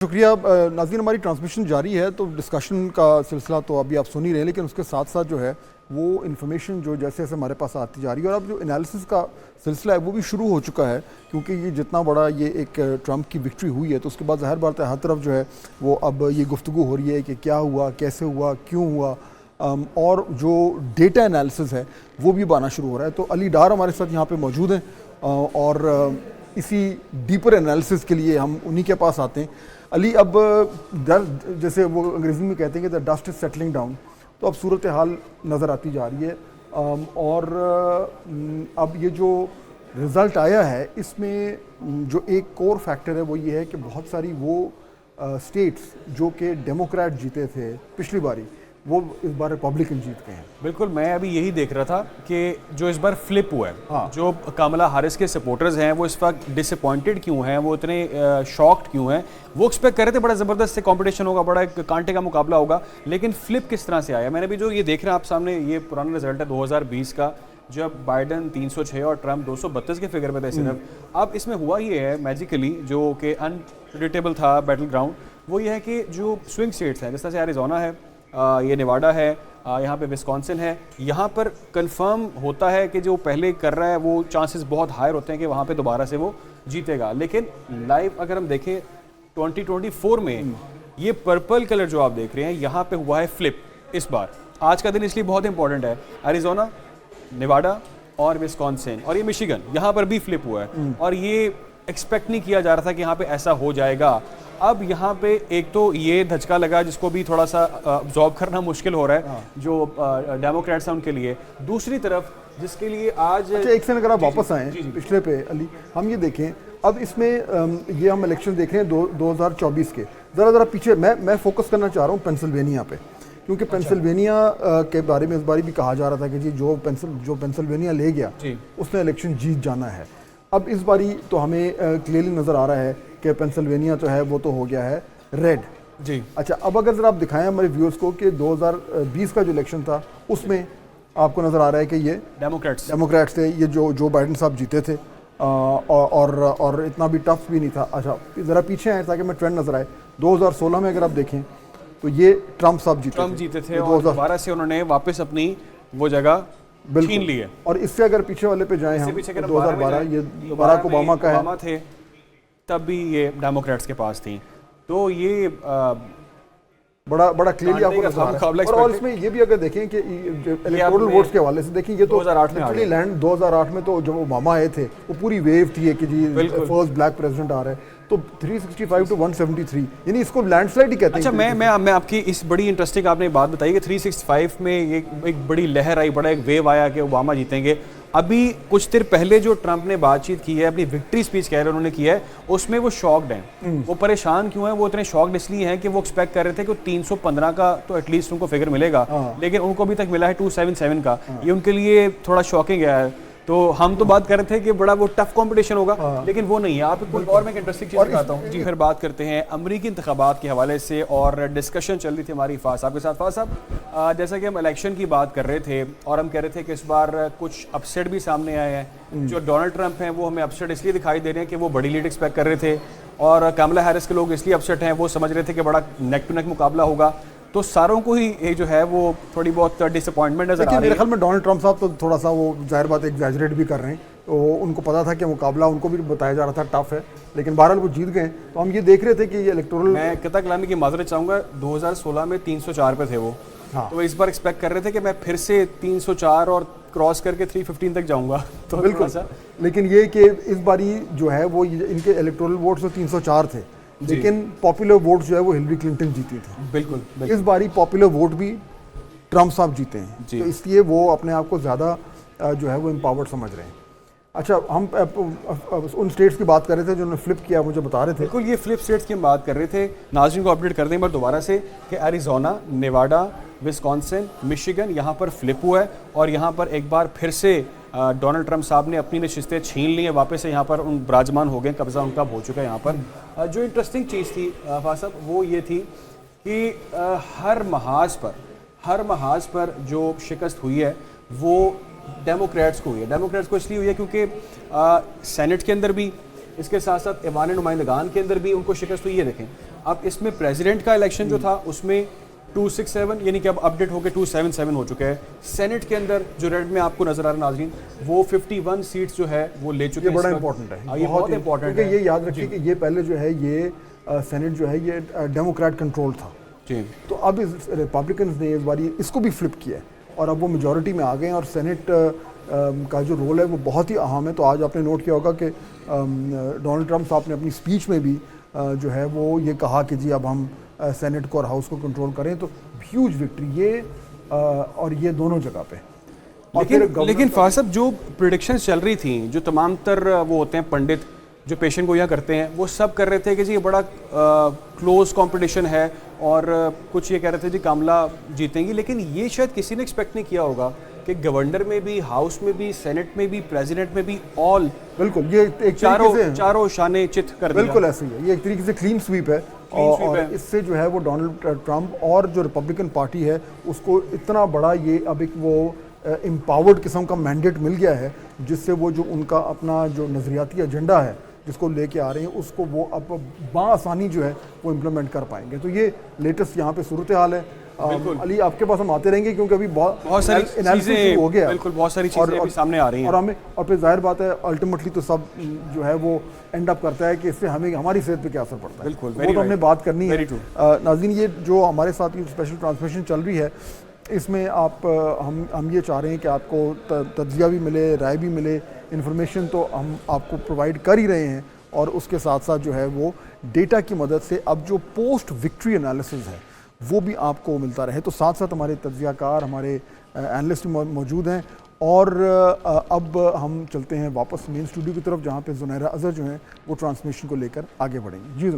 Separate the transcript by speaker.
Speaker 1: शुक्रिया। नाज़रीन, हमारी ट्रांसमिशन जारी है तो डिस्कशन का सिलसिला तो अभी आप सुन ही रहे हैं, लेकिन उसके साथ साथ जो है वो इन्फॉर्मेशन जो जैसे जैसे हमारे पास आती जा रही है और अब जो एनालिसिस का सिलसिला है वो भी शुरू हो चुका है, क्योंकि ये जितना बड़ा ये एक ट्रंप की विक्ट्री हुई है तो उसके बाद ज़ाहिर बात है हर तरफ जो है वो अब ये गुफ्तगू हो रही है कि क्या हुआ, कैसे हुआ, क्यों हुआ, और जो डेटा एनालिसिस है वो भी आना शुरू हो रहा है। तो अली डार हमारे साथ यहाँ पे मौजूद हैं और इसी डीपर एनालिसिस के लिए हम उन्हीं के पास आते हैं। अली, अब जैसे वो अंग्रेज़ी में कहते हैं कि the dust is settling down, तो अब सूरत हाल नज़र आती जा रही है और अब ये जो रिज़ल्ट आया है इसमें जो एक कोर फैक्टर है वो ये है कि बहुत सारी वो स्टेट्स जो कि डेमोक्रेट जीते थे पिछली बारी वो इस बार रिपब्लिकन जीत गए हैं।
Speaker 2: बिल्कुल, मैं अभी यही देख रहा था कि जो इस बार फ्लिप हुआ है,
Speaker 1: हाँ।
Speaker 2: जो कमला हैरिस के सपोर्टर्स हैं वो इस वक्त डिसअपॉइंटेड क्यों हैं, वो इतने शॉक्ड क्यों हैं। वो एक्सपेक्ट कर रहे थे बड़ा ज़बरदस्त से कंपटीशन होगा, बड़ा एक कांटे का मुकाबला होगा, लेकिन फ्लिप किस तरह से आया। मैंने भी जो ये देख रहे हैं आप सामने, ये पुराना रिजल्ट है 2020 का, जब बाइडन 306 और ट्रंप 232 के फिगर पे थे सिर्फ। अब इसमें हुआ ये है मैजिकली, जो कि अनप्रेडिक्टेबल था बैटल ग्राउंड, वो ये है कि जो स्विंग स्टेट्स हैं, जिस तरह से एरिज़ोना है, ये नेवाडा है, यहाँ पे विस्कॉन्सिन है, यहाँ पर कंफर्म होता है कि जो पहले कर रहा है वो चांसेस बहुत हायर होते हैं कि वहाँ पे दोबारा से वो जीतेगा। लेकिन लाइव अगर हम देखें 2024 में ये पर्पल कलर जो आप देख रहे हैं, यहाँ पे हुआ है फ्लिप इस बार। आज का दिन इसलिए बहुत इंपॉर्टेंट है। एरिज़ोना, नेवाडा और विस्कॉन्सिन और ये मिशिगन, यहाँ पर भी फ्लिप हुआ है और ये एक्सपेक्ट नहीं किया जा रहा था कि यहाँ पे ऐसा हो जाएगा। अब यहाँ पे एक तो ये धचका लगा जिसको भी थोड़ा सा अब्जॉर्ब करना मुश्किल हो रहा है जो डेमोक्रेट्स हैं उनके लिए। दूसरी तरफ जिसके लिए आज
Speaker 1: एक सेकंड अगर आप वापस आएँ पिछले पे अली, हम ये देखें अब इसमें ये हम इलेक्शन देख रहे हैं 2024 के। ज़रा पीछे मैं फोकस करना चाह रहा हूँ पेंसिल्वेनिया पे, क्योंकि पेंसिल्वेनिया के बारे में इस बार भी कहा जा रहा था कि जी जो पेंसिल्वेनिया ले गया उसने इलेक्शन जीत जाना है। अब इस बारी तो हमें क्लियरली नज़र आ रहा है कि पेंसिल्वेनिया जो है वो तो हो गया है रेड जी। अच्छा, अब अगर ज़रा आप दिखाएं हमारे व्यूअर्स को कि 2020 का जो इलेक्शन था उसमें आपको नज़र आ रहा है कि ये डेमोक्रेट्स थे, ये जो बाइडन साहब जीते थे और इतना भी टफ भी नहीं था। अच्छा, ज़रा पीछे आए ताकि मैं ट्रेंड नज़र आए। 2016 में अगर आप देखें तो ये ट्रंप साहब जीते थे और
Speaker 2: दोबारा से उन्होंने वापस अपनी वो जगह छीन ली है।
Speaker 1: और इससे अगर पीछे वाले पे जाएं हम, 2012 ये बराक ओबामा का है,
Speaker 2: थे तब भी ये डेमोक्रेट्स के पास थी, तो ये
Speaker 1: बड़ा क्लियरली आपको नजर आ रहा है। और इसमें ये भी अगर देखें कि इलेक्टोरल वोट्स के हवाले से देखें, ये तो
Speaker 2: 2008 में
Speaker 1: लैंड 2008 में तो जब ओबामा आए थे वो पूरी वेव थी कि जी फर्स्ट ब्लैक प्रेसिडेंट आ रहा है, तो 365 टू 173 यानी इसको लैंडस्लाइड ही कहते हैं।
Speaker 2: अच्छा, मैं आपकी इस बड़ी इंटरेस्टिंग आपने बात बताई कि 365 में ये एक बड़ी लहर आई, बड़ा एक वेव आया कि ओबामा जीतेंगे। अभी कुछ देर पहले जो ट्रंप ने बातचीत की है, अपनी विक्ट्री स्पीच कह रहे उन्होंने की है, उसमें वो शॉक्ड हैं। वो परेशान क्यों हैं? वो इतने शॉक्ड इसलिए हैं कि वो एक्सपेक्ट कर रहे थे कि 315 का तो एटलीस्ट उनको फिगर मिलेगा, लेकिन उनको अभी तक मिला है 277 का। ये उनके लिए थोड़ा शॉकिंग है। तो हम तो बात कर रहे थे कि बड़ा वो टफ कंपटीशन होगा, लेकिन वो नहीं है। आप कोई और मैं इंटरेस्टिंग चीज़ बताता हूँ जी। फिर बात करते हैं अमरीकी इंतखाबात के हवाले से, और डिस्कशन चल रही थी हमारी फाज साहब के साथ। फाज साहब, जैसा कि हम इलेक्शन की बात कर रहे थे और हम कह रहे थे कि इस बार कुछ अपसेट भी सामने आए हैं। जो डोनाल्ड ट्रंप हैं वो हमें अपसेट इसलिए दिखाई दे रहे हैं कि वो बड़ी लीड एक्सपेक्ट कर रहे थे, और कमला हैरिस के लोग इसलिए अपसेट हैं, वो समझ रहे थे कि बड़ा नेक टू नेक मुकाबला होगा। तो सारों को ही ये जो है वो थोड़ी बहुत डिसअपॉइंटमेंट नजर आ रही है।
Speaker 1: मेरे ख्याल में डोनाल्ड ट्रंप साहब तो थोड़ा सा वो जाहिर बात एग्जैजरेट भी कर रहे हैं, तो उनको पता था कि मुकाबला उनको भी बताया जा रहा था टफ है, लेकिन बहरहाल वो जीत गए। तो हम ये देख रहे थे कि ये इलेक्टोरल,
Speaker 2: मैं किता कलामी की माजरत चाहूँगा, 2016 में 304 पे थे वो, तो इस बार एक्सपेक्ट कर रहे थे कि मैं फिर से 304 और क्रॉस करके 315 तक जाऊँगा। तो
Speaker 1: बिल्कुल, लेकिन ये कि इस बारी जो है वो इनके इलेक्टोरल वोट तो 304 थे, लेकिन पॉपुलर वोट जो है वो हिलरी क्लिंटन जीती थी।
Speaker 2: बिल्कुल।
Speaker 1: इस बारी पॉपुलर वोट भी ट्रंप साहब जीते हैं, तो इसलिए वो अपने आप को ज़्यादा जो है वो एम्पावर्ड समझ रहे हैं। अच्छा, हम उन स्टेट्स की बात कर रहे थे जिन्होंने फ्लिप किया, मुझे बता रहे थे।
Speaker 2: बिल्कुल, ये फ्लिप स्टेट्स की हम बात कर रहे थे। नाज़रीन को अपडेट कर दें बार दोबारा से कि एरिज़ोना, नेवाडा, विस्कॉन्सिन, मिशिगन, यहाँ पर फ्लिप हुआ है और यहाँ पर एक बार फिर से डोनाल्ड ट्रंप साहब ने अपनी नशिस्तें छीन ली हैं, वापस से यहाँ पर उन विराजमान हो गए, कब्जा उनका हो चुका है यहाँ पर। जो इंटरेस्टिंग चीज़ थी फाज साहब वो ये थी कि हर महाज पर जो शिकस्त हुई है वो डेमोक्रेट्स को हुई है। डेमोक्रेट्स को इसलिए हुई है क्योंकि सेनेट के अंदर भी, इसके साथ साथ ऐवान नुमाइंदगान के अंदर भी उनको शिकस्त हुई है। देखें अब इसमें प्रेसिडेंट का इलेक्शन जो था उसमें 267 यानी कि अब अपडेट होकर 277 हो चुका है। सेनेट के अंदर जो रेड में आपको नजर आ रहा है नाजरीन, वो 51 सीट्स जो है वो ले चुके
Speaker 1: ये
Speaker 2: हैं।
Speaker 1: बड़ा
Speaker 2: इस वक्त।
Speaker 1: इंपॉर्टेंट है,
Speaker 2: हाँ, ये बहुत इंपॉर्टेंट
Speaker 1: क्योंकि
Speaker 2: है।
Speaker 1: ये याद रखिए कि ये पहले जो है ये सेनेट जो है ये डेमोक्रेट कंट्रोल था,
Speaker 2: जी
Speaker 1: तो अब इस रिपब्लिकन्स ने इस बार इसको भी फ्लिप किया है और अब वो मेजॉरिटी में आ गए हैं और सेनेट का जो रोल है वो बहुत ही अहम है। तो आज आपने नोट किया होगा कि डोनाल्ड ट्रंप साहब ने अपनी स्पीच में भी जो है वो ये कहा कि जी अब हम सेनेट को और हाउस को कंट्रोल करें, तो ह्यूज विक्ट्री ये और ये दोनों जगह पे। और
Speaker 2: लेकिन फाज साहब जो प्रिडिक्शंस चल रही थी, जो तमाम तर वो होते हैं पंडित जो पेशेंट को यहाँ करते हैं, वो सब कर रहे थे कि जी ये बड़ा क्लोज कंपटीशन है और कुछ ये कह रहे थे जी कामला जीतेंगी, लेकिन ये शायद किसी ने एक्सपेक्ट नहीं किया होगा कि गवर्नर में भी, हाउस में भी, सेनेट में भी, प्रेसिडेंट में भी ऑल
Speaker 1: बिल्कुल ये एक
Speaker 2: चारों शाने चित कर दिया।
Speaker 1: बिल्कुल ऐसे ही है, ये एक तरीके से क्लीन स्वीप है और इससे जो है वो डोनाल्ड ट्रंप और जो रिपब्लिकन पार्टी है उसको इतना बड़ा ये अब एक वो एम्पावर्ड किस्म का मैंडेट मिल गया है, जिससे वो जो उनका अपना जो नज़रियाती एजेंडा है जिसको लेके आ रहे हैं उसको वो अब बआसानी जो है वो इम्प्लीमेंट कर पाएंगे। तो ये लेटेस्ट यहाँ पे सूरत हाल है। अली आपके पास हम आते रहेंगे क्योंकि अभी बहुत सारी
Speaker 2: चीजें
Speaker 1: हो गया,
Speaker 2: बिल्कुल बहुत सारी चीजें अभी सामने आ रही हैं
Speaker 1: और हमें और फिर जाहिर बात है अल्टीमेटली तो सब जो है वो एंड अप करता है कि इससे हमें हमारी सेहत पे क्या असर पड़ता है।
Speaker 2: बिल्कुल,
Speaker 1: वो तो हमने बात करनी है।
Speaker 2: Very true।
Speaker 1: नाज़रीन, ये जो हमारे साथ ये स्पेशल ट्रांसमिशन चल रही है इसमें आप हम ये चाह रहे हैं कि आपको तज्जिया भी मिले, राय भी मिले, इन्फॉर्मेशन तो हम आपको प्रोवाइड कर ही रहे हैं और उसके साथ साथ जो है वो डेटा की मदद से अब जो पोस्ट विक्ट्री एनालिसिस है वो भी आपको मिलता रहे। तो साथ साथ हमारे तज्जियाकार, हमारे एनालिस्ट मौजूद हैं और अब हम चलते हैं वापस मेन स्टूडियो की तरफ जहाँ पे ज़ुनैरा अज़हर जो हैं वो ट्रांसमिशन को लेकर आगे बढ़ेंगे। जी।